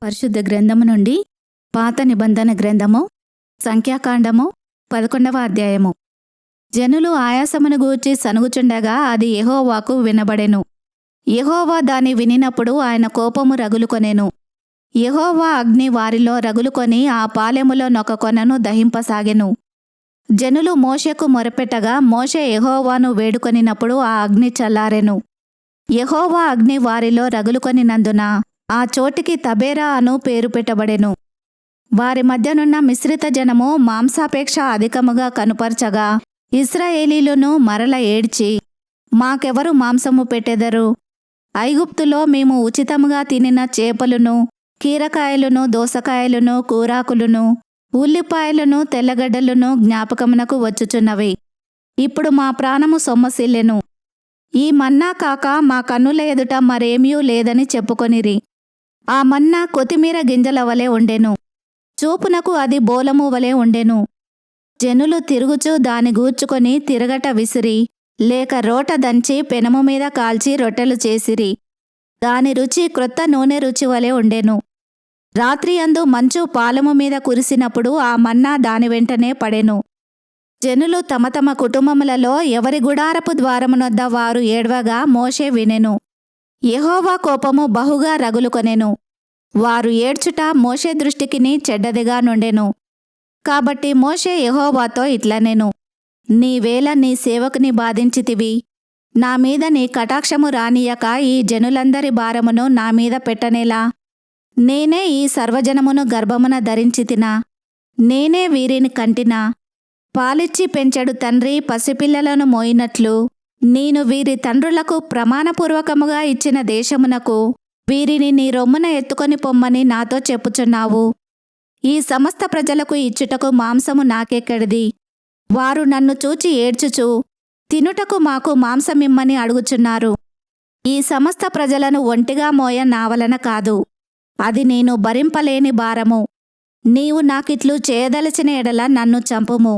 పరిశుద్ధ గ్రంథము నుండి పాత నిబంధన గ్రంథము సంఖ్యాకాండము 11వ అధ్యాయము. జనులు ఆయాసమును గూర్చి సనుగుచుండగా అది యెహోవాకు వినబడెను. యెహోవా దాని వినినప్పుడు ఆయన కోపము రగులుకొనెను. యెహోవా అగ్ని వారిలో రగులుకొని ఆ పాలెములో నొక కొనను దహింపసాగెను. జనులు మోషేకు మొరపెట్టగా మోషే యెహోవాను వేడుకొనినప్పుడు ఆ అగ్ని చల్లారెను. యెహోవా అగ్ని వారిలో రగులుకొనినందున ఆ చోటికి తబేరా అను పేరు పెట్టబడెను. వారి మధ్యనున్న మిశ్రిత జనము మాంసాపేక్ష అధికముగా కనుపర్చగా ఇశ్రాయేలీయులను మరల ఏడ్చి, మాకెవరు మాంసము పెట్టెదరు? ఐగుప్తులో మేము ఉచితముగా తినిన చేపలును, కీరకాయలును, దోసకాయలును, కూరాకులును, ఉల్లిపాయలను, తెల్లగడ్డలును జ్ఞాపకమునకు వచ్చుచున్నవి. ఇప్పుడు మా ప్రాణము సొమ్మసిల్లెను. ఈ మన్నా కాక మా కన్నుల ఎదుట మరేమీ లేదని చెప్పుకొనిరి. ఆ మన్నా కొత్తిమీర గింజల వలె ఉండెను. చూపునకు అది బోలము వలె ఉండెను. జనులు తిరుగుచూ దాని గూర్చుకొని తిరగట విసిరి, లేక రోట దంచి పెనము మీద కాల్చి రొట్టెలు చేసిరి. దాని రుచి క్రొత్త నూనె రుచి వలె ఉండెను. రాత్రియందు మంచు పాలము మీద కురిసినప్పుడు ఆ మన్నా దాని వెంటనే పడెను. జనులు తమ తమ కుటుంబములలో ఎవరి గుడారపు ద్వారమునొద్ద వారు ఏడ్వగా మోషే వినెను. యెహోవా కోపము బహుగా రగులుకొనెను. వారు ఏడ్చుట మోషే దృష్టికిని చెడ్డదిగా నుండెను. కాబట్టి మోషే యెహోవాతో ఇట్లనెను, నీవేళ నీ సేవకుని బాధించితివి. నా మీద నీ కటాక్షము రానియక ఈ జనులందరి భారమును నా మీద పెట్టనేలా? నేనే ఈ సర్వజనమును గర్భమున ధరించితినా? నేనే వీరిని కంటినా? పాలిచ్చి పెంచెడు తండ్రి పసిపిల్లలను మోయినట్లు నేను వీరి తండ్రులకు ప్రమాణపూర్వకముగా ఇచ్చిన దేశమునకు వీరిని నీ రొమ్మున ఎత్తుకొని పొమ్మని నాతో చెప్పుచున్నావు. ఈ సమస్త ప్రజలకు ఇచ్చుటకు మాంసము నాకెక్కడిది? వారు నన్ను చూచి ఏడ్చుచు, తినుటకు మాకు మాంసమిమ్మని అడుగుచున్నారు. ఈ సమస్త ప్రజలను ఒంటిగా మోయ నా వలన కాదు, అది నేను భరింపలేని భారము. నీవు నాకిట్లు చేయదలచిన ఎడల నన్ను చంపుము.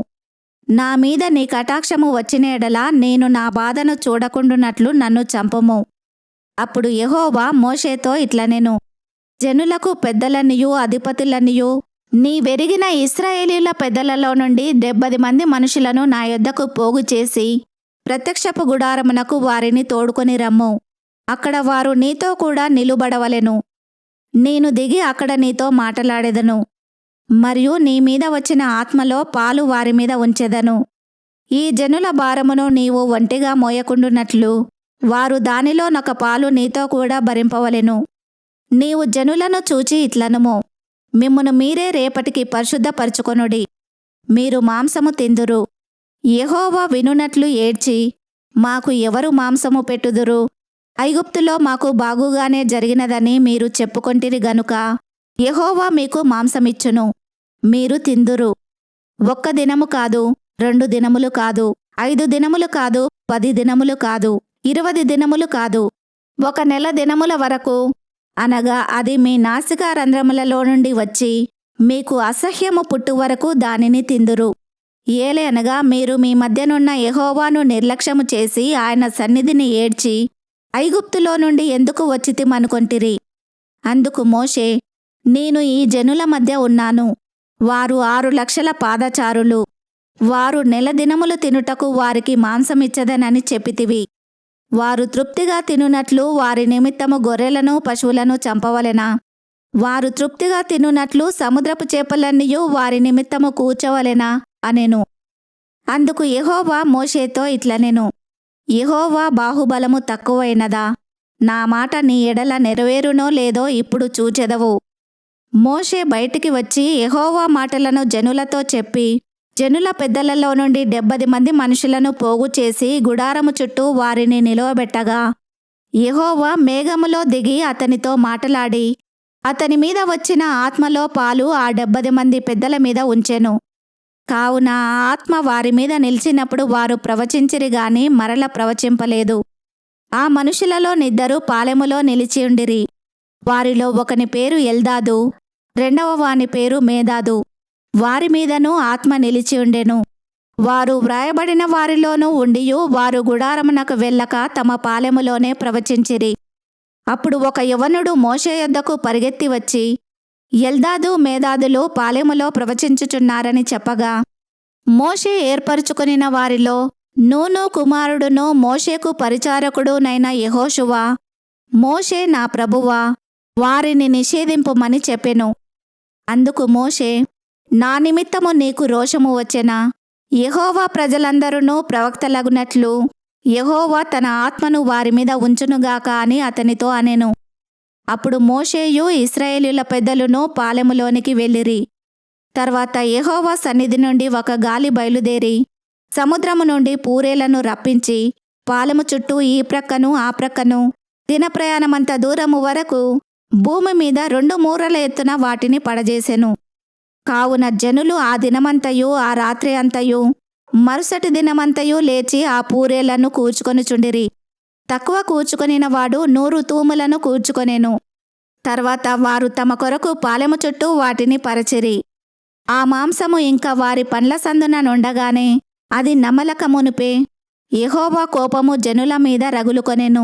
నా మీద నీ కటాక్షము వచ్చిన ఎడల నేను నా బాధను చూడకుండునట్లు నన్ను చంపుము. అప్పుడు యెహోవా మోషేతో ఇట్లనెను, జనులకు పెద్దలనియు అధిపతులనియు నీవెరిగిన ఇశ్రాయేలీయుల పెద్దలలో నుండి 70 మంది మనుషులను నా యొద్దకు పోగు చేసి ప్రత్యక్షపు గుడారమునకు వారిని తోడుకొని రమ్ము. అక్కడ వారు నీతో కూడా నిలుబడవలెను. నేను దిగి అక్కడ నీతో మాటలాడెదను. మరియు నీ మీద వచ్చిన ఆత్మలో పాలు వారి మీద ఉంచెదను. ఈ జనుల భారమును నీవు ఒంటిగా మోయకుండునట్లు వారు దానిలో నొక పాలు నీతో కూడా భరింపవలెను. నీవు జనులను చూచి ఇట్లనుము, మిమ్మును మీరే రేపటికి పరిశుద్ధపరచుకొనుడి. మీరు మాంసము తిందురు. యెహోవా వినునట్లు ఏడ్చి, మాకు ఎవరు మాంసము పెట్టుదురు? ఐగుప్తులో మాకు బాగుగానే జరిగినదని మీరు చెప్పుకొంటిరి గనుక యెహోవా మీకు మాంసమిచ్చును, మీరు తిందురు. 1 దినము కాదు, 2 దినములు కాదు, 5 దినములు కాదు, 10 దినములు కాదు, 20 దినములు కాదు, 1 నెల దినముల వరకు, అనగా అది మీ నాసికా రంధ్రములలో నుండి వచ్చి మీకు అసహ్యము పుట్టు వరకు దానిని తిందురు. ఏలయనగా మీరు మీ మధ్యనున్న యెహోవాను నిర్లక్ష్యము చేసి ఆయన సన్నిధిని ఏడ్చి ఐగుప్తులో నుండి ఎందుకు వచ్చితిమనుకొంటిరి? అందుకు మోషే, నేను ఈ జనుల మధ్య ఉన్నాను. వారు 6 లక్షల పాదచారులు. వారు నెల దినములు తినుటకు వారికి మాంసమిచ్చదనని చెప్పితివి. వారు తృప్తిగా తినునట్లు వారి నిమిత్తము గొర్రెలను పశువులను చంపవలెనా? వారు తృప్తిగా తినునట్లు సముద్రపు చేపలన్నీయు వారి నిమిత్తము కూర్చోవలెనా అనెను. అందుకు యెహోవా మోషేతో ఇట్లనెను, యెహోవా బాహుబలము తక్కువైనదా? నా మాట నీ ఎడల నెరవేరునో లేదో ఇప్పుడు చూచెదవు. మోషే బయటికి వచ్చి యెహోవా మాటలను జనులతో చెప్పి జనుల పెద్దలలో నుండి 70 మంది మనుషులను పోగు చేసి గుడారము చుట్టూ వారిని నిలువబెట్టగా యెహోవా మేఘములో దిగి అతనితో మాటలాడి అతని మీద వచ్చిన ఆత్మలో పాలు ఆ 70 మంది పెద్దల మీద ఉంచెను. కావున ఆ ఆత్మ వారి మీద నిలిచినప్పుడు వారు ప్రవచించిరి గాని మరల ప్రవచింపలేదు. ఆ మనుషులలో 2 పాలెములో నిలిచియుండిరి. వారిలో ఒకని పేరు ఎల్దాదు, రెండవ వాని పేరు మేదాదు. వారి మీదను ఆత్మ నిలిచియుండెను. వారు వ్రాయబడిన వారిలోనూ ఉండియు వారు గుడారమునకు వెళ్ళక తమ పాలెములోనే ప్రవచించిరి. అప్పుడు ఒక యవనుడు మోషే యొద్దకు పరిగెత్తి వచ్చి ఎల్దాదు మేదాదులు పాలెములో ప్రవచించుచున్నారని చెప్పగా, మోషే ఏర్పరచుకొనిన వారిలో నూను కుమారుడును మోషేకు పరిచారకుడునైన యెహోషువ, మోషే నా ప్రభువా, వారిని నిషేధింపుమని చెప్పెను. అందుకు మోషే, నా నిమిత్తము నీకు రోషము వచ్చెనా? యెహోవా ప్రజలందరూ ప్రవక్తలగునట్లు యెహోవా తన ఆత్మను వారి మీద ఉంచునుగాక అని అతనితో అనెను. అప్పుడు మోషేయు ఇశ్రాయేలీయుల పెద్దలును పాలెములోనికి వెళ్ళిరి. తర్వాత యెహోవా సన్నిధి నుండి ఒక గాలి బయలుదేరి సముద్రము నుండి పూరేలను రప్పించి పాలెము చుట్టూ ఈ ప్రక్కను ఆ ప్రక్కను దినప్రయాణమంత దూరము వరకు భూమి మీద 2 మూరల ఎత్తున వాటిని పడజేసెను. కావున జనులు ఆ దినమంతయు ఆ రాత్రి అంతయు మరుసటి దినమంతయు లేచి ఆ పూరేలను కూర్చుకొనుచుండిరి. తక్కువ కూర్చుకొనిన వాడు 100 తూములను కూర్చుకొనెను. తర్వాత వారు తమ కొరకు పాలెము చుట్టూ వాటిని పరచిరి. ఆ మాంసము ఇంకా వారి పండ్ల సందున నుండగానే అది నమలక మునుపే యెహోవా కోపము జనుల మీద రగులుకొనెను.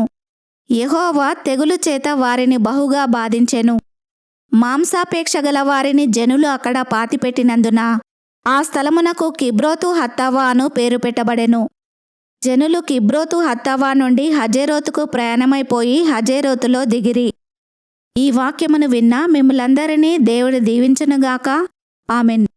యెహోవా తెగులు చేత వారిని బహుగా బాధించెను. మాంసాపేక్ష గల వారిని జనులు అక్కడ పాతిపెట్టినందున ఆ స్థలమునకు కిబ్రోతు హత్తావా అను పేరు పెట్టబడెను. జనులు కిబ్రోతు హత్తావా నుండి హజేరోతుకు ప్రయాణమైపోయి హజేరోతులో దిగిరి. ఈ వాక్యమును విన్న మిమ్ములందరినీ దేవుడు దీవించునుగాక. ఆమెన్.